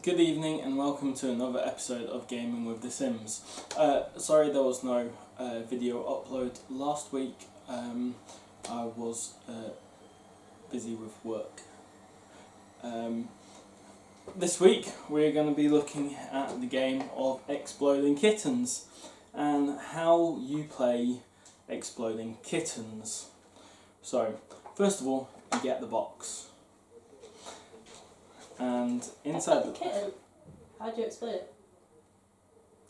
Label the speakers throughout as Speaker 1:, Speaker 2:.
Speaker 1: Good evening and welcome to another episode of Gaming with The Sims. Sorry there was no video upload last week. I was busy with work. This week we're going to be looking at the game of Exploding Kittens and how you play Exploding Kittens. So, first of all, you get the box. And inside
Speaker 2: the kitten. How do you explain it?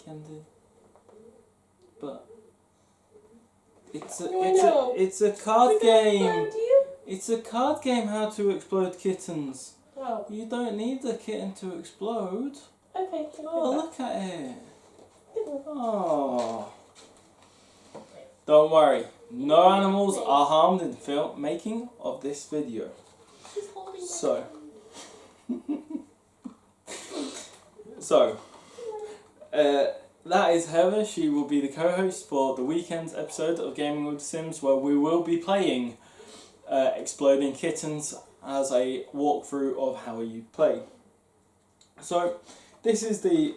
Speaker 1: Can do. But it's a card game. It's a card game. How to explode kittens.
Speaker 2: Oh.
Speaker 1: You don't need the kitten to explode.
Speaker 2: Okay.
Speaker 1: Oh, look at it. Oh. Don't worry. No animals are harmed in the making of this video. That is Heather. She will be the co-host for the weekend's episode of Gaming with The Sims, where we will be playing Exploding Kittens as a walkthrough of how you play. So, this is the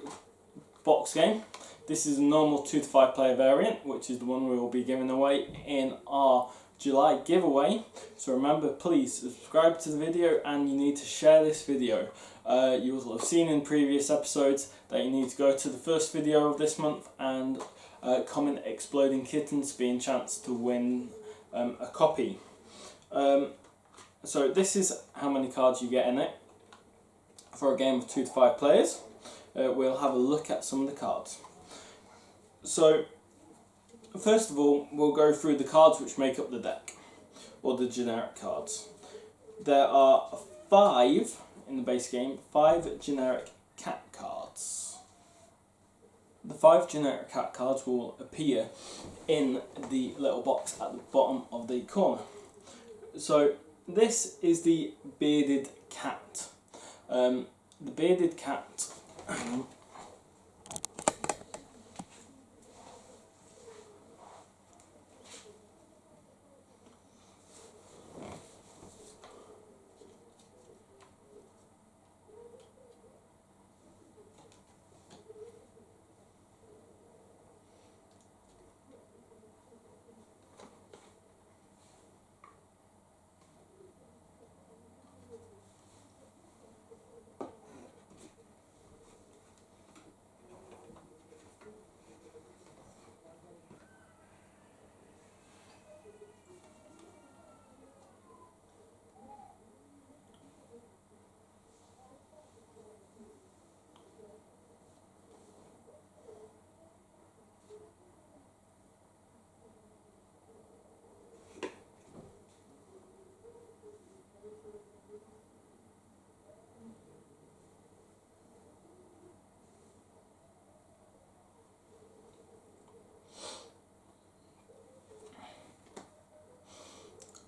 Speaker 1: box game. This is a normal 2 to 5 player variant, which is the one we will be giving away in our July giveaway. So remember, please subscribe to the video and you need to share this video. You will have seen in previous episodes that you need to go to the first video of this month and comment Exploding Kittens to be in chance to win a copy. So this is how many cards you get in it for a game of 2 to 5 players. We'll have a look at some of the cards. So first of all, we'll go through the cards which make up the deck, or the generic cards. There are 5 in the base game, 5 generic cat cards. The 5 generic cat cards will appear in the little box at the bottom of the corner. So this is the bearded cat. The bearded cat.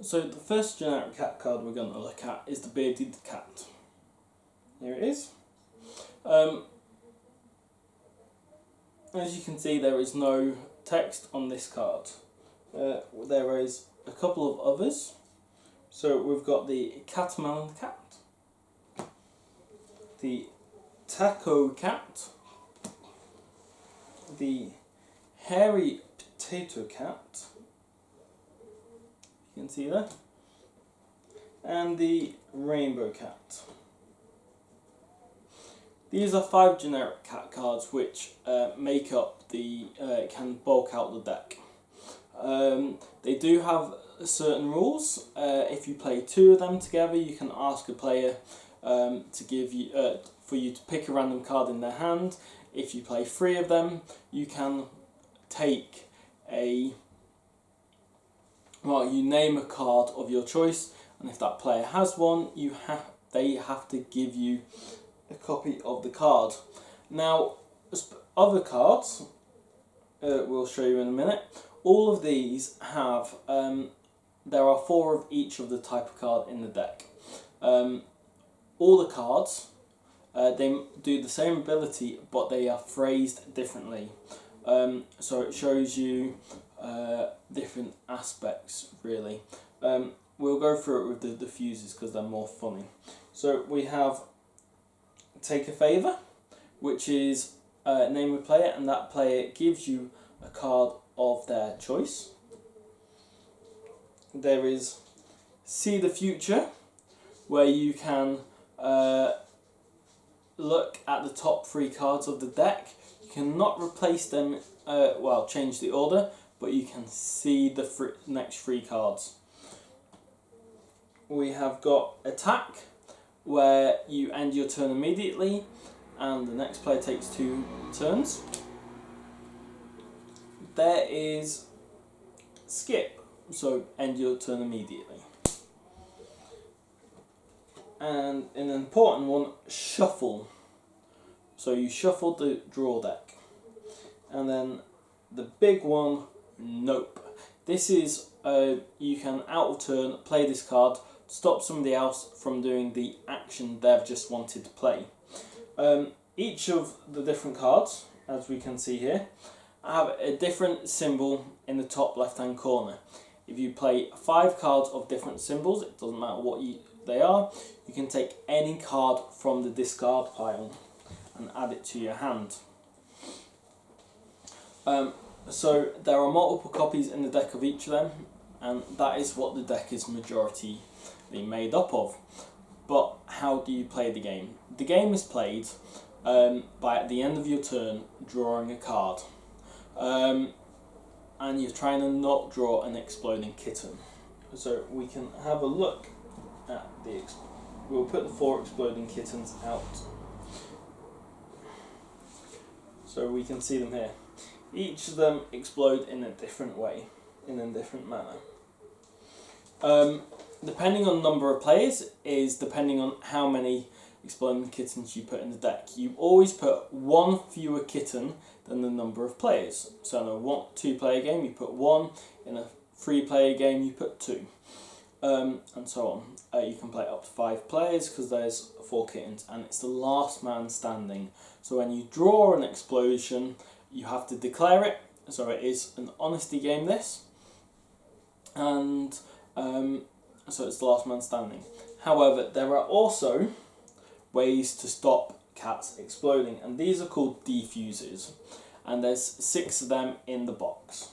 Speaker 1: So the first generic cat card we're going to look at is the bearded cat. Here it is. As you can see, there is no text on this card. There is a couple of others. So we've got the Catamount cat, the Taco cat, the Hairy Potato cat, you can see that, and the Rainbow cat. These are 5 generic cat cards which make up the, can bulk out the deck. They do have certain rules. If you play 2 of them together, you can ask a player to give you, for you to pick a random card in their hand. If you play 3 of them, you can take a, well, you name a card of your choice, and if that player has one, they have to give you a copy of the card. Now, other cards, we'll show you in a minute. All of these have, there are 4 of each of the type of card in the deck. All the cards, they do the same ability, but they are phrased differently. So it shows you different aspects, really. We'll go through it with the diffusers because they're more funny. So we have Take a Favour, which is name a player, and that player gives you a card of their choice. There is See the Future, where you can look at the top 3 cards of the deck. You cannot replace them, change the order, but you can see the next 3 cards. We have got Attack, where you end your turn immediately and the next player takes 2 turns. There is Skip, so end your turn immediately. And an important one, Shuffle. So you shuffle the draw deck. And then the big one, Nope. This is, you can out of turn play this card, stop somebody else from doing the action they've just wanted to play. Each of the different cards, as we can see here, have a different symbol in the top left hand corner. If you play 5 cards of different symbols, it doesn't matter what they are, you can take any card from the discard pile and add it to your hand. So there are multiple copies in the deck of each of them, and that is what the deck is majority made up of. But how do you play the game? The game is played by, at the end of your turn, drawing a card. And you're trying to not draw an Exploding Kitten. So we can have a look at we'll put the 4 Exploding Kittens out. So we can see them here. Each of them explode in a different way, in a different manner. Depending on number of players is depending on how many Exploding Kittens you put in the deck. You always put 1 fewer kitten than the number of players. So in a 2-player game you put 1, in a 3-player game you put 2, and so on. You can play up to 5 players because there's 4 kittens, and it's the last man standing. So when you draw an explosion, you have to declare it. So it is an honesty game, this, and so it's the last man standing. However, there are also ways to stop cats exploding, and these are called defuses, and there's 6 of them in the box.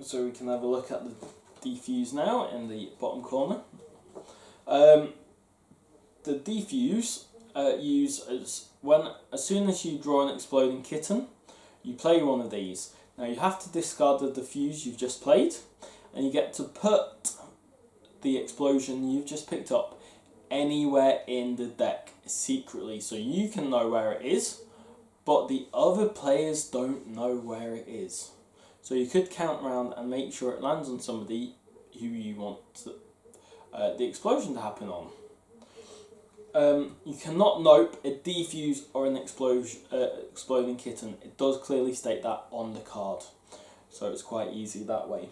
Speaker 1: So we can have a look at the defuse now in the bottom corner. The defuse as soon as you draw an Exploding Kitten, you play one of these. Now you have to discard the defuse you've just played, and you get to put the explosion you've just picked up anywhere in the deck secretly, so you can know where it is, but the other players don't know where it is. So you could count around and make sure it lands on somebody who you want the explosion to happen on. You cannot nope a defuse or an Exploding Kitten. It does clearly state that on the card, so it's quite easy that way.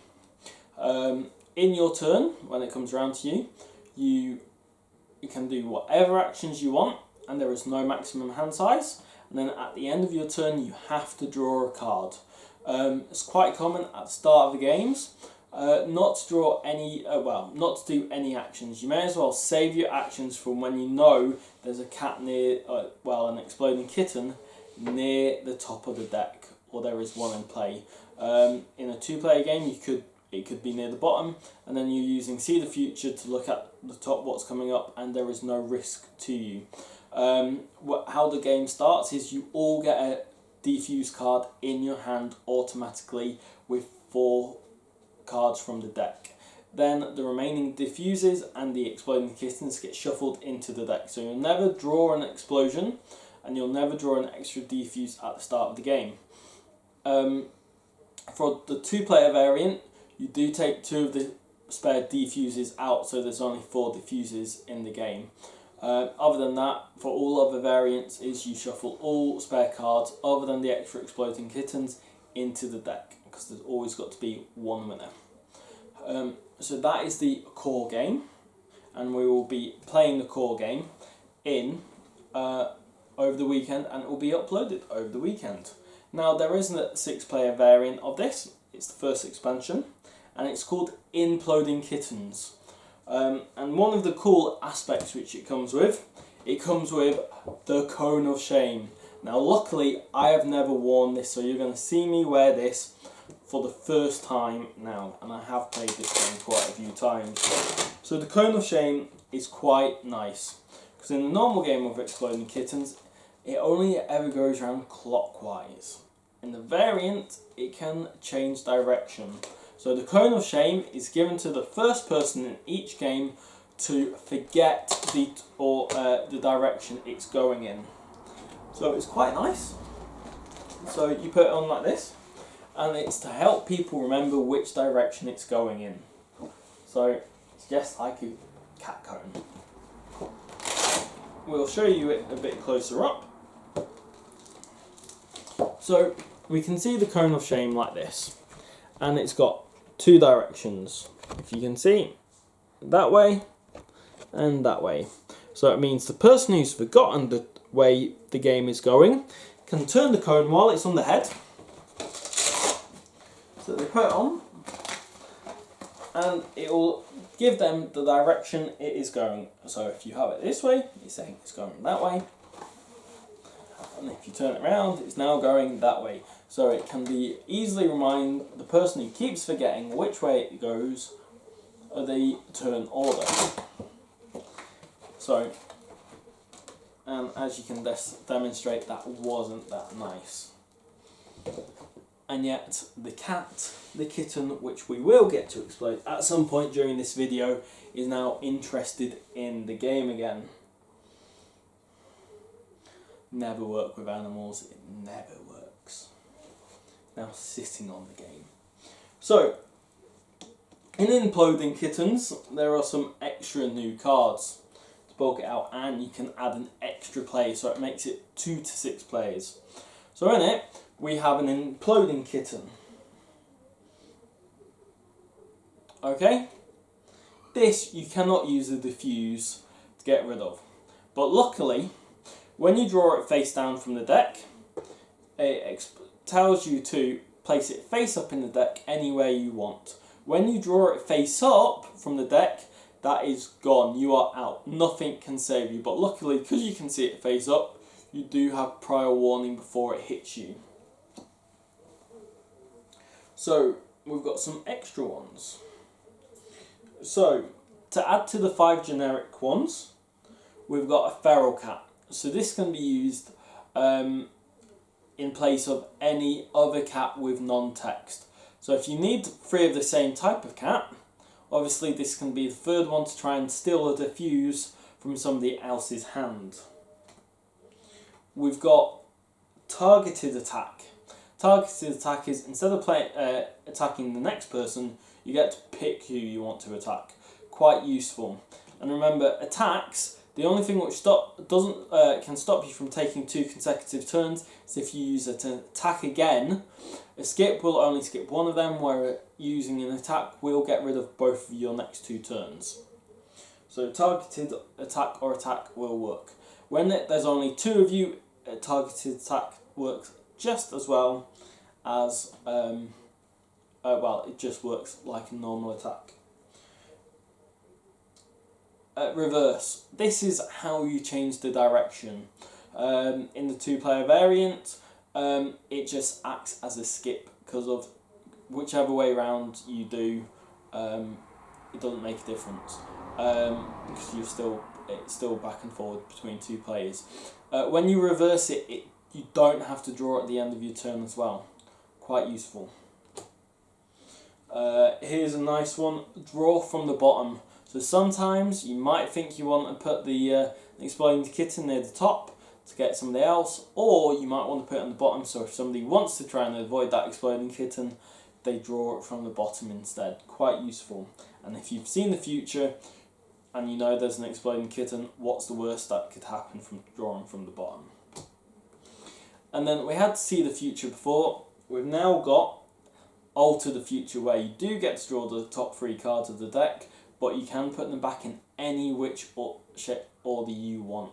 Speaker 1: In your turn, when it comes around to you, you can do whatever actions you want, and there is no maximum hand size. And then at the end of your turn, you have to draw a card. It's quite common at the start of the games not to draw any, not to do any actions. You may as well save your actions from when you know there's a cat near, an Exploding Kitten near the top of the deck, or there is one in play. In a 2-player game, it could be near the bottom, and then you're using See the Future to look at the top, what's coming up, and there is no risk to you. How the game starts is you all get a defuse card in your hand automatically with 4 cards from the deck. Then the remaining defuses and the Exploding Kittens get shuffled into the deck. So you'll never draw an explosion, and you'll never draw an extra defuse at the start of the game. For the 2-player variant, you do take 2 of the spare defuses out, so there's only 4 defuses in the game. Other than that, for all other variants, is you shuffle all spare cards other than the extra Exploding Kittens into the deck, because there's always got to be one winner. So that is the core game, and we will be playing the core game over the weekend, and it will be uploaded over the weekend. Now there is a 6-player variant of this. It's the first expansion, and it's called Exploding Kittens. And one of the cool aspects which it comes with it comes with the Cone of Shame. Now luckily I have never worn this, so you're going to see me wear this for the first time now, and I have played this game quite a few times. So the Cone of Shame is quite nice, because in the normal game of Exploding Kittens, it only ever goes around clockwise. In the variant, it can change direction. So the Cone of Shame is given to the first person in each game to forget the direction it's going in. So it's quite nice. So you put it on like this, and it's to help people remember which direction it's going in. So it's just like a cat cone. We'll show you it a bit closer up. So we can see the Cone of Shame like this, and it's got two directions. If you can see, that way and that way. So it means the person who's forgotten the way the game is going can turn the cone while it's on the head. So they put it on, and it will give them the direction it is going. So if you have it this way, you're saying it's going that way. And if you turn it around, it's now going that way. So it can be easily remind the person who keeps forgetting which way it goes of the turn order. So, and as you can demonstrate, that wasn't that nice. And yet the kitten, which we will get to explode at some point during this video, is now interested in the game again. Never work with animals, it never works. Now sitting on the game. So, in Exploding Kittens, there are some extra new cards to bulk it out, and you can add an extra play, so it makes it 2 to 6 players. So in it, we have an Exploding Kitten. Okay? This you cannot use the diffuse to get rid of. But luckily, when you draw it face down from the deck, it tells you to place it face up in the deck anywhere you want. When you draw it face up from the deck, that is gone. You are out. Nothing can save you. But luckily, because you can see it face up, you do have prior warning before it hits you. So, we've got some extra ones. So, to add to the 5 generic ones, we've got a feral cat. So this can be used in place of any other cat with non-text. So if you need 3 of the same type of cat, obviously this can be the third one to try and steal a diffuse from somebody else's hand. We've got targeted attack. Targeted attack is, instead of attacking the next person, you get to pick who you want to attack. Quite useful. And remember, attacks, the only thing which can stop you from taking 2 consecutive turns is if you use an attack again. A skip will only skip one of them, where using an attack will get rid of both of your next 2 turns. So targeted attack or attack will work. When there's only 2 of you, a targeted attack works just as well as, it just works like a normal attack. Reverse. This is how you change the direction. In the 2-player variant, it just acts as a skip, because of whichever way round you do, it doesn't make a difference, because it's still back and forward between 2 players. When you reverse it, you don't have to draw at the end of your turn as well. Quite useful. Here's a nice one. Draw from the bottom. So sometimes you might think you want to put the Exploding Kitten near the top to get somebody else, or you might want to put it on the bottom, so if somebody wants to try and avoid that Exploding Kitten, they draw it from the bottom instead. Quite useful. And if you've seen the future and you know there's an Exploding Kitten, what's the worst that could happen from drawing from the bottom? And then we had to see the future before. We've now got Alter the Future, where you do get to draw the top 3 cards of the deck, but you can put them back in any which order you want.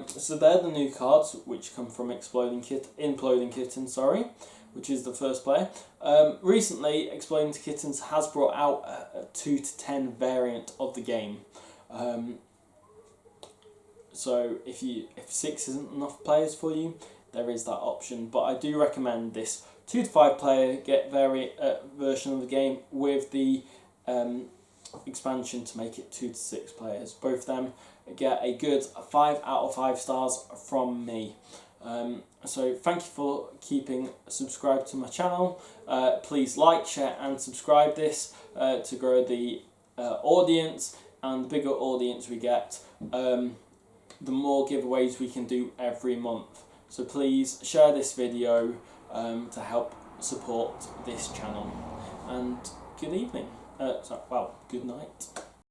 Speaker 1: So they're the new cards which come from Exploding Kittens, which is the first player. Recently, Exploding Kittens has brought out a 2 to 10 variant of the game. So if 6 isn't enough players for you, there is that option. But I do recommend this 2 to 5 player version of the game with the expansion to make it 2 to 6 players. Both of them get a good 5 out of 5 stars from me. So thank you for keeping subscribed to my channel. Please like, share and subscribe this to grow the audience, and the bigger audience we get, the more giveaways we can do every month. So please share this video to help support this channel, and good evening. Good night.